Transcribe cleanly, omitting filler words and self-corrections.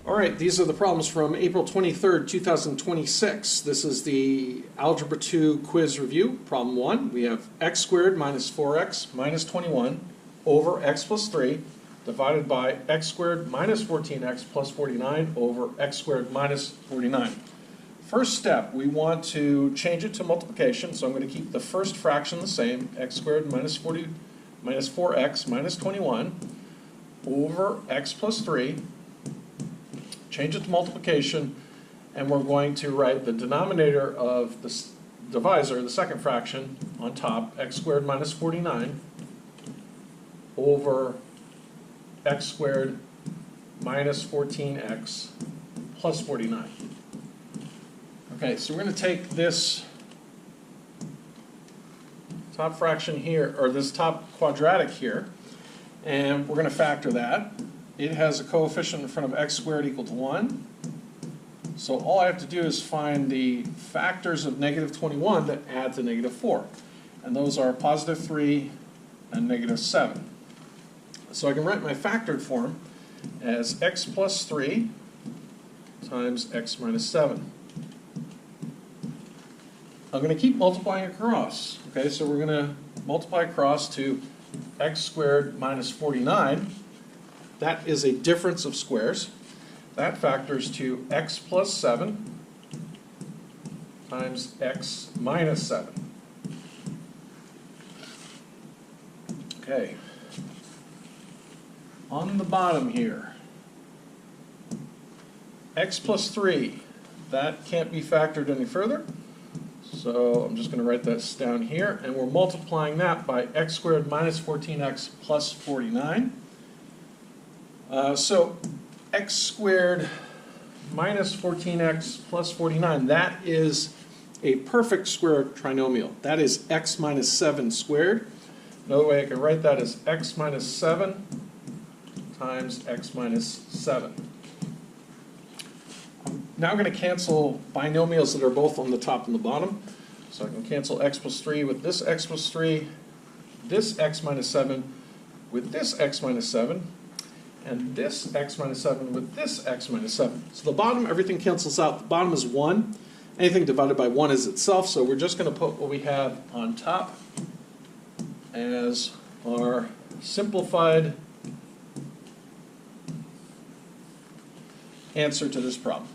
All right, these are the problems from April 23rd, 2026. This is the Algebra II quiz review. Problem 1, we have x squared minus 4x minus 21 over x plus 3 divided by x squared minus 14x plus 49 over x squared minus 49. First step, we want to change it to multiplication, so I'm going to keep the first fraction the same, x squared minus 4x minus 21 over x plus 3. Change it to multiplication, and we're going to write the denominator of the divisor, the second fraction, on top, x squared minus 49 over x squared minus 14x plus 49. Okay, so we're going to take this top fraction here, or this top quadratic here, and we're going to factor that. It has a coefficient in front of x squared equal to 1. So all I have to do is find the factors of negative 21 that add to negative 4. And those are positive 3 and negative 7. So I can write my factored form as x plus 3 times x minus 7. I'm going to keep multiplying across. Okay, so we're going to multiply across to x squared minus 49. That is a difference of squares. That factors to x plus 7 times x minus 7. Okay. On the bottom here, x plus 3, that can't be factored any further. So I'm just going to write this down here, and we're multiplying that by x squared minus 14x plus 49. So x squared minus 14x plus 49, that is a perfect square trinomial. That is x minus 7 squared. Another way I can write that is x minus 7 times x minus 7. Now I'm going to cancel binomials that are both on the top and the bottom. So I can cancel x plus 3 with this x plus 3, this x minus 7 with this x minus 7, and this x minus 7 with this x minus 7. So the bottom, everything cancels out. The bottom is 1. Anything divided by 1 is itself, so we're just going to put what we have on top as our simplified answer to this problem.